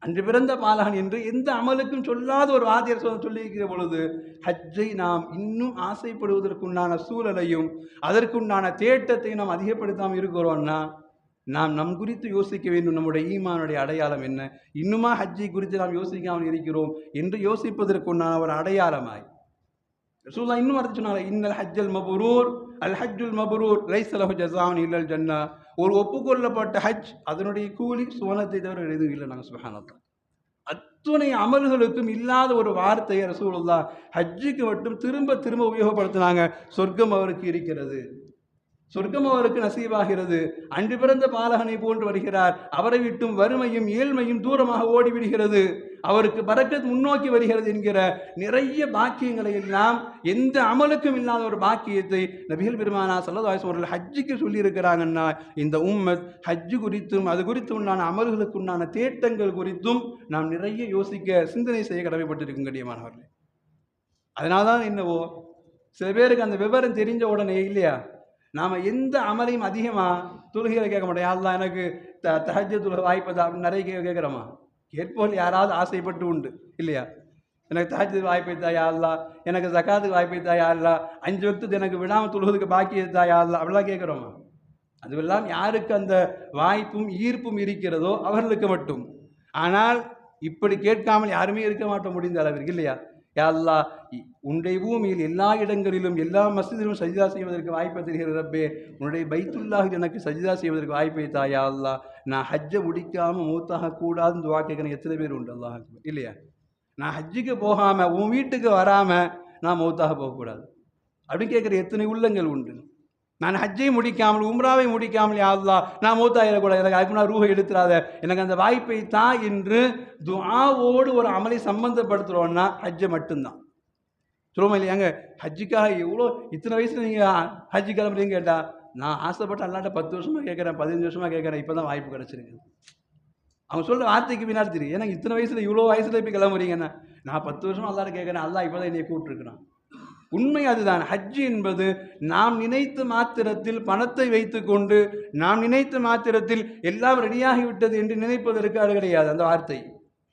அன்று பிறந்த பாலகன் என்று எந்த அமலுக்கும் சொல்லாத ஒரு வாத்தியர் சொல்லியிருக்கிற பொழுது ஹஜ்ஜை நாம் இன்னும் ஆசைப்படுவதற்குண்டான சூழலையும் அதற்குண்டான தேட்டத்தை நாம் அதிகப்படுத்தாமல் இருக்கிறோம்னா நாம் நம் குறித்து யோசிக்க வேண்டும். நம்முடைய ஈமானுடைய அடையாளம் என்ன? இன்னுமா ஹஜ்ஜை குறித்து நாம் யோசிக்காமல் இருக்கிறோம் என்று யோசிப்பதற்குண்டான ஒரு அடையாளமாய் ரசூலுல்லாஹ் இன்னும் அடுத்து சொன்னாங்க, இன்னல் ஹஜ்ஜல் மப்ரூர் அல் ஹஜ்ஜுல் மப்ரூர் லைஸ லஹு ஜஸாஉன் இல்லல் ஜன்னா. ஒரு ஒப்புக்கொள்ளப்பட்ட ஹஜ் அதனுடைய கூலி சுவனத்தை தவிர எதுவும் இல்லை. நாங்கள் சுப்ஹானல்லாஹ் அத்துணை அமல்களுக்கும் இல்லாத ஒரு வார்த்தையை ரசூலுல்லாஹ் ஹஜ்ஜுக்கு மட்டும் திரும்ப திரும்ப உபயோகப்படுத்தினாங்க. சொர்க்கம் அவருக்கு இருக்கிறது, சொர்க்கம் அவருக்கு நசீபாகிறது, அன்று பிறந்த பாலகனை போன்று வருகிறார், அவரை விட்டும் வறுமையும் ஏழ்மையும் தூரமாக ஓடிவிடுகிறது, அவருக்கு பரக்கத் முன்னோக்கி வருகிறது என்கிற நிறைய பாக்கியங்களை எல்லாம் எந்த அமலுக்கும் இல்லாத ஒரு பாக்கியத்தை நபிகள் பெருமானார் ஸல்லல்லாஹு அலைஹி வஸல்லம் ஹஜ்ஜுக்கு சொல்லியிருக்கிறாங்கன்னா இந்த உம்மத் ஹஜ்ஜு குறித்தும் அது குறித்து உண்டான அமல்களுக்கு உண்டான தேட்டங்கள் குறித்தும் நாம் நிறைய யோசிக்க சிந்தனை செய்ய கடமைப்பட்டிருக்கும் கண்ணியமானவர்களே. அதனால்தான் என்னவோ சில பேருக்கு அந்த விவரம் தெரிஞ்ச உடனே இல்லையா நாம் எந்த அமலையும் அதிகமாக தொழுகையில் கேட்க மாட்டோம். யாரெல்லாம் எனக்கு தஹஜ்ஜுத் தொழுகை வாய்ப்பதா அப்படின்னு நிறைய கேட்குறோமா? கேட்போல் யாராவது ஆசைப்பட்டு உண்டு இல்லையா? எனக்கு தஹஜ்ஜுத் வாய்ப்பை தா யா அல்லாஹ், எனக்கு ஜகாத்துக்கு வாய்ப்பை தா யா அல்லாஹ், 5 வக்து எனக்கு விடாமல் தொழுகிறதுக்கு பாக்கியத்தை தா யா அல்லாஹ் அப்படிலாம் கேட்குறோமா? அதுவெல்லாம் யாருக்கு அந்த வாய்ப்பும் ஈர்ப்பும் இருக்கிறதோ அவர்களுக்கு மட்டும். ஆனால் இப்படி கேட்காமல் யாருமே இருக்க மாட்டோம் முடிந்த அளவிற்கு இல்லையா? யா அல்லாஹ், உன்னுடைய பூமியில் எல்லா இடங்களிலும் எல்லா மஸ்ஜிதிலும் சஜிதா செய்வதற்கு வாய்ப்பை தருகிற ரப்பே, உன்னுடைய பைத்துல்லாஹில் எனக்கு சஜிதா செய்வதற்கு வாய்ப்பை தா யா அல்லாஹ், நான் ஹஜ்ஜை முடிக்காமல் மூத்தாக கூடாதுன்னு துவா கேட்குறேன். எத்தனை பேர் உண்டு அல்லாஹ் இல்லையா? நான் ஹஜ்ஜுக்கு போகாமல் உன் வீட்டுக்கு வராமல் நான் மௌத்தாக போகக்கூடாது அப்படின்னு கேட்குற எத்தனை உள்ளங்கள் உண்டு. நான் ஹஜ்ஜை முடிக்காமல் உம்ராவை முடிக்காமல் யா அல்லாஹ் நான் மௌத்தாயிடக்கூடாது, எனக்கு அதுக்கு நான் ரூஹை எடுத்துறாத, எனக்கு அந்த வாய்ப்பை தா என்று துஆவோடு ஒரு அமலை சம்பந்தப்படுத்துகிறோன்னா ஹஜ்ஜை மட்டும்தான் சொல்லுவோம் இல்லையாங்க. ஹஜ்ஜுக்காக எவ்வளோ இத்தனை வயசில் நீங்கள் ஹஜ்ஜு கிளம்புறீங்க கேட்டால் நான் ஆசைப்பட்ட அல்லாட்ட 10 வருஷமாக கேட்குறேன், 15 வருஷமாக கேட்குறேன், இப்போ தான் வாய்ப்பு கிடச்சிருக்கு. அவங்க சொல்கிற வார்த்தைக்கு பின்னாடி தெரியும். ஏன்னா இத்தனை வயசில் இவ்வளோ வயசில் இப்போ கிளம்புறீங்கன்னா நான் 10 வருஷமாக அல்லாட்ட கேட்குறேன், அல்லாஹ் இப்போ தான் என்னை கூப்பிட்டுருக்கிறான். உண்மை அதுதான். ஹஜ் என்பது நாம் நினைத்த மாத்திரத்தில் பணத்தை வைத்துக்கொண்டு நாம் நினைத்த மாத்திரத்தில் எல்லாம் ரெடியாகிவிட்டது என்று நினைப்பதற்கு அது கிடையாது அந்த வார்த்தை.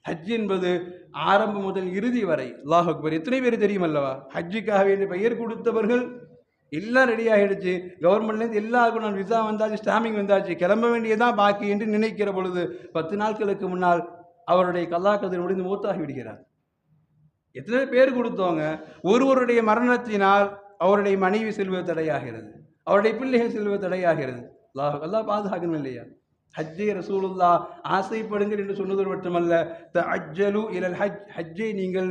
ஹஜ் என்பது ஆரம்பம் முதல் இறுதி வரை அல்லாஹ் அக்பர். எத்தனை பேர் தெரியும் அல்லவா? ஹஜ்ஜுக்காக வேண்டிய பெயர் கொடுத்தவர்கள் எல்லாம் ரெடி ஆகிடுச்சு, கவர்மெண்ட்லேருந்து எல்லாருக்கும் நான் விசா வந்தாச்சு, ஸ்டாம்பிங் வந்தாச்சு, கிளம்ப வேண்டியதான் பாக்கி என்று நினைக்கிற பொழுது 10 நாட்களுக்கு முன்னால் அவருடைய கல்லாக்கதில் முடிந்து மூத்தாகி விடுகிறார். எத்தனை பேர் கொடுத்தவங்க ஒருவருடைய மரணத்தினால் அவருடைய மனைவி செல்வது தடையாகிறது, அவருடைய பிள்ளைகள் செல்வது தடையாகிறது. அல்லாஹ் பாதுகாக்கணும் இல்லையா? ஹஜ்ஜை ரசூலுல்லாஹ் ஆசைப்படுங்கள் என்று சொன்னது மட்டுமல்ல, தஅஜ்ஜலு இலல் ஹஜ், ஹஜ்ஜை நீங்கள்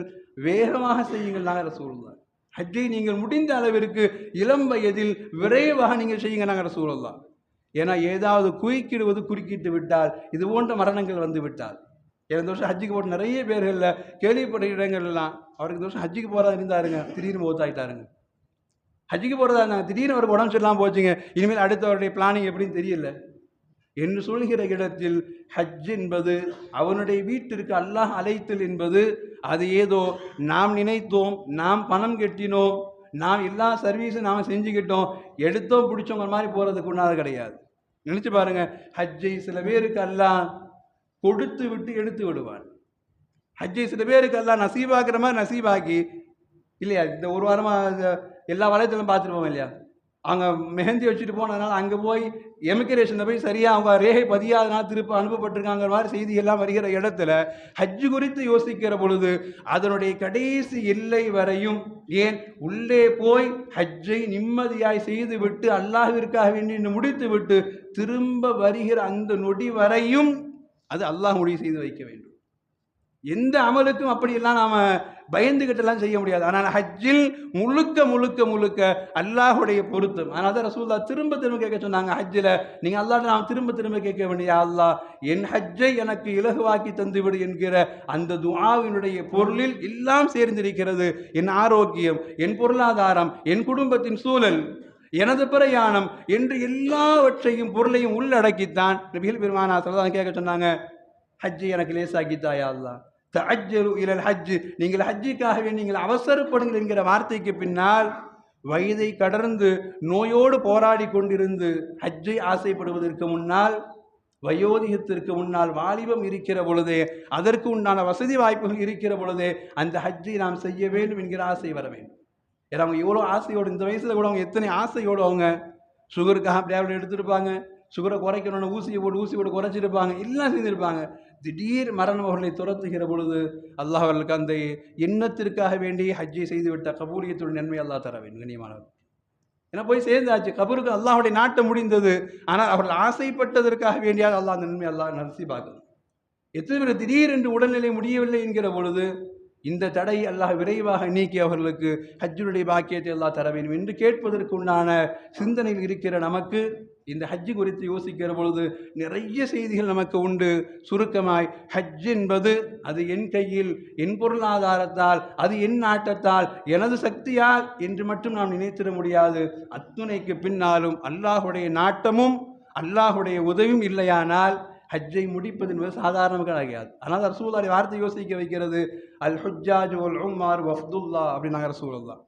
வேகமாக செய்யுங்கள் நாங்கள் ரசூலுல்லாஹ். ஹஜ்ஜை நீங்கள் முடிந்த அளவிற்கு இளம் வயதில் விரைவாக நீங்கள் செய்யுங்க நாங்கள் ரசூலுல்லாஹ். ஏன்னா ஏதாவது குறுக்கிட்டு விட்டால் இது போன்ற மரணங்கள் வந்து விட்டால், இந்த வருஷம் ஹஜ்ஜுக்கு போட்ட நிறைய பேர்களில் கேள்விப்பட்ட இடங்கள்லாம் அவருக்கு இந்த வருஷம் ஹஜ்ஜுக்கு போகிறதா இருந்தாருங்க, திடீர்னு மௌத்தாயிட்டாருங்க. ஹஜ்ஜுக்கு போகிறதா இருந்தாங்க, திடீர்னு அவருக்கு உடம்பு சரியில்லாமல் போச்சுங்க, இனிமேல் அடுத்தவருடைய பிளானிங் எப்படின்னு தெரியல என்று சொல்கிற இடத்தில் ஹஜ் என்பது அவனுடைய வீட்டிற்கு அல்லாஹ் அழைத்தல் என்பது அது ஏதோ நாம் நினைத்தோம், நாம் பணம் கட்டினோம், நாம் எல்லா சர்வீஸும் நாம் செஞ்சுக்கிட்டோம், எடுத்தோம் பிடிச்சவங்க மாதிரி போகிறதுக்கு ஒன்றாது கிடையாது. நினச்சி பாருங்க, ஹஜ்ஜை சில பேருக்கு அல்லாஹ் கொடுத்து விட்டு எடுத்து விடுவான். ஹஜ்ஜை சில பேருக்கு எல்லாம் நசீபாக்குற மாதிரி நசீபாக்கி இல்லையா? இந்த ஒரு வாரமாக எல்லா வளையத்திலும் பார்த்துருப்போம் இல்லையா? அவங்க மெஹந்தி வச்சுட்டு போனதுனால அங்கே போய் எமிக்ரேஷனில் போய் சரியாக அவங்க ரேகை பதியாதனால திருப்ப அனுப்பப்பட்டிருக்காங்கிற மாதிரி செய்தி எல்லாம் வருகிற இடத்துல ஹஜ்ஜு குறித்து யோசிக்கிற பொழுது அதனுடைய கடைசி எல்லை வரையும், ஏன் உள்ளே போய் ஹஜ்ஜை நிம்மதியாய் செய்து விட்டு அல்லாஹ்விற்காக வேண்டி முடித்து விட்டு திரும்ப வருகிற அந்த நொடி வரையும் அது அல்லாஹ் முடிவு செய்து வைக்க வேண்டும். எந்த அமலுக்கும் அப்படியெல்லாம் நாம் பயந்துகிட்டெல்லாம் செய்ய முடியாது. ஆனால் ஹஜ்ஜில் முழுக்க முழுக்க முழுக்க அல்லாஹுடைய பொருத்தம். அதனால தான் ரசூலுல்லாஹ் திரும்ப திரும்ப கேட்க சொன்னாங்க. ஹஜ்ஜில் நீங்கள் அல்லாஹ்ட்ட நாம் திரும்ப திரும்ப கேட்க வேண்டிய, அல்லாஹ் என் ஹஜ்ஜை எனக்கு இலகுவாக்கி தந்துவிடு என்கிற அந்த துஆவினுடைய பொருளில் எல்லாம் சேர்ந்திருக்கிறது. என் ஆரோக்கியம், என் பொருளாதாரம், என் குடும்பத்தின் சூழல், எனது பிரயாணம் என்று எல்லாவற்றையும் பொருளையும் உள்ளடக்கித்தான் நபிகள் பெருமானார் ஸல்லல்லாஹு அலைஹி வஸல்லம் கேட்க சொன்னாங்க, ஹஜ்ஜை எனக்கு லேசாக்கித்தாயா அல்லாஹ், தஅஜ்ஜலு இலல் ஹஜ், நீங்கள் ஹஜ்ஜிக்காகவே நீங்கள் அவசரப்படுங்கள் என்கிற வார்த்தைக்கு பின்னால் வயதை கடந்து நோயோடு போராடி கொண்டிருந்து ஹஜ்ஜை ஆசைப்படுவதற்கு முன்னால், வயோதிகத்திற்கு முன்னால் வாலிபம் இருக்கிற பொழுதே, அதற்கு உண்டான வசதி வாய்ப்புகள் இருக்கிற பொழுதே அந்த ஹஜ்ஜை நாம் செய்ய வேண்டும் என்கிற ஆசை வர வேண்டும். ஏன்னா அவங்க எவ்வளோ ஆசையோடு, இந்த வயசில் கூட அவங்க எத்தனை ஆசையோடு அவங்க சுகருக்காக டேப்லெட் எடுத்துருப்பாங்க, சுகரை குறைக்கணும்னு ஊசி போட்டு குறைச்சிருப்பாங்க, எல்லாம் செய்திருப்பாங்க. திடீர் மரணம் அவர்களை துரத்துகிற பொழுது அல்லாஹ் அவர்களுக்கு அந்த எண்ணத்திற்காக வேண்டி ஹஜ்ஜை செய்துவிட்ட கபூலியத்துடைய நன்மை அல்லாஹ் தர வேண்டும். கண்ணியமானவர், ஏன்னா போய் சேர்ந்தாச்சு, கபருக்கு அல்லாஹுடைய நாட்டம் முடிந்தது. ஆனால் அவர்கள் ஆசைப்பட்டதற்காக வேண்டியாக அல்லாஹ் அந்த நன்மை அல்லாஹ் நசீபாக்குது. எத்தனை பேர் திடீரென்று உடல்நிலை முடியவில்லை என்கிற பொழுது இந்த தடை அல்லாஹ் விரைவாக நீக்கி அவர்களுக்கு ஹஜ்ஜுடைய பாக்கியத்தை அல்லாஹ் தர வேண்டும் என்று கேட்பதற்கு உண்டான சிந்தனையில் இருக்கிற நமக்கு இந்த ஹஜ்ஜு குறித்து யோசிக்கிற பொழுது நிறைய செய்திகள் நமக்கு உண்டு. சுருக்கமாய், ஹஜ் என்பது அது என் கையில், என் பொருளாதாரத்தால், அது என் நாட்டத்தால், எனது சக்தியால் என்று மட்டும் நாம் நினைத்திட முடியாது. அத்துணைக்கு பின்னாலும் அல்லாஹுடைய நாட்டமும் அல்லாஹுடைய உதவியும் இல்லையானால் ஹஜ்ஜை முடிப்பது என்பது சாதாரண கிடையாது. ஆனால் ரசூலுல்லாஹி வார்த்தை யோசிக்க வைக்கிறது. அல் ஹுஜ்ஜாஜு வல் உம்மார் வஃப்துல்லாஹ் அப்படின்னாங்க ரசூலுல்லாஹ்.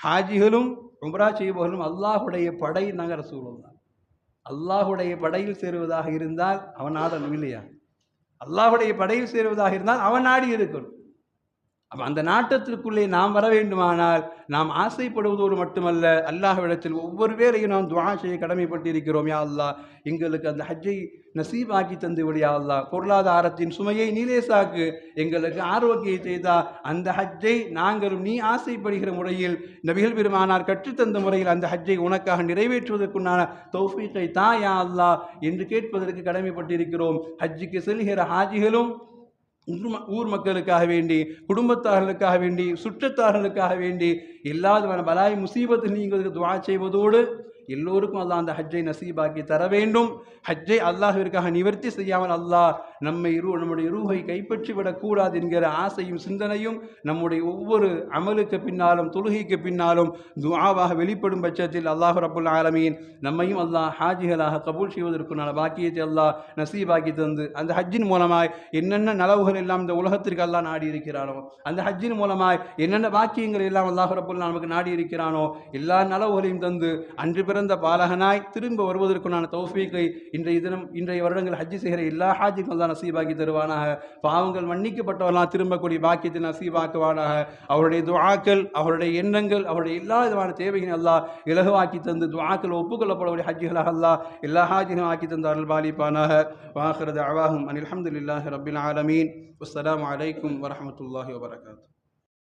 ஹாஜிகளும் உம்ரா செய்பவர்களும் அல்லாஹுடைய படை நாங்கள் ரசூலுல்லாஹ். அல்லாஹுடைய படையில் சேருவதாக இருந்தால் அவன் நாடணும் இல்லையா? அல்லாஹுடைய படையில் சேருவதாக இருந்தால் அவன் நாடி இருக்கணும். அப்போ அந்த நாட்டத்திற்குள்ளே நாம் வர வேண்டுமானால் நாம் ஆசைப்படுவதோடு மட்டுமல்ல, அல்லாஹ்விடத்தில் ஒவ்வொரு வேளையும் நாம் துஆ செய்ய கடமைப்பட்டிருக்கிறோம். யா அல்லாஹ், எங்களுக்கு அந்த ஹஜ்ஜை நசீபாக்கி தந்து விடு யா அல்லாஹ், பொருளாதாரத்தின் சுமையை நீலேசாக்கு, எங்களுக்கு ஆரோக்கியத்தை தா, அந்த ஹஜ்ஜை நாங்களும் நீ ஆசைப்படுகிற முறையில், நபிகள் பெருமானார் கற்றுத்தந்த முறையில் அந்த ஹஜ்ஜை உனக்காக நிறைவேற்றுவதற்குண்டான தௌஃபீக்கை தா யா அல்லாஹ் என்று கேட்பதற்கு கடமைப்பட்டிருக்கிறோம். ஹஜ்ஜுக்கு செல்கிற ஹாஜிகளும் ஊர் மக்களுக்காக வேண்டி, குடும்பத்தார்களுக்காக வேண்டி, சுற்றத்தார்களுக்காக வேண்டி எல்லா விதமான பலாய் முசீபத்து நீங்குவதற்கு துஆ செய்வதோடு எல்லோருக்கும் அல்லாஹ் அந்த ஹஜ்ஜை நசீபாக்கி தர வேண்டும். ஹஜ்ஜை அல்லாஹ்விற்காக நிவர்த்தி செய்யாமல் அல்லாஹ் நம்முடைய ரூஹை கைப்பற்றி விடக்கூடாது என்கிற ஆசையும் சிந்தனையும் நம்முடைய ஒவ்வொரு அமலுக்கு பின்னாலும் தொழுகைக்கு பின்னாலும் துஆவாக வெளிப்படும் பட்சத்தில் அல்லாஹ் ரப்புல் ஆலமீன் நம்மையும் அல்லாஹ் ஹாஜிகளாக கபூல் செய்வதற்குண்டான பாக்கியத்தை அல்லாஹ் நசீபாக்கி தந்து, அந்த ஹஜ்ஜின் மூலமாய் என்னென்ன நலவுகள் எல்லாம் இந்த உலகத்திற்கு அல்லாஹ் நாடி இருக்கிறானோ, அந்த ஹஜ்ஜின் மூலமாய் என்னென்ன பாக்கியங்கள் எல்லாம் அல்லாஹ் ரப்புல் நமக்கு நாடி இருக்கிறானோ எல்லா நலவுகளையும் தந்து அன்று பிறந்த பாலகனாய் திரும்ப வருவதற்குண்டான தௌஃபீக்கை இன்றைய வருடங்கள் ஹஜ்ஜி செய்கிற எல்லா ஹாஜிக்கும் அல்லாஹ் நசீபாக்கி தருவானாக. பாவங்கள் மன்னிக்கப்பட்டவர்களாக திரும்பக்கூடிய பாக்கியத்தை நசீபாக்குவானாக. அவருடைய துஆக்கள், அவருடைய எண்ணங்கள், அவருடைய எல்லா விதமான தேவைகளை அல்லாஹ் இலகுவாக்கி தந்து துஆக்கள் ஒப்புக்கொள்ளப்படக்கூடிய ஹஜ்ஜிகளாக அல்லாஹ் எல்லா ஹாஜிகளும் ஆக்கி தந்து அருள் பாலிப்பானாக. வாஹிரு தஅவாஹும் அனில் ஹம்துலில்லாஹி ரப்பில் ஆலமீன். வஸ்ஸலாமு அலைக்கும் வரஹ்மத்துல்லாஹி வபரகாத்துஹு.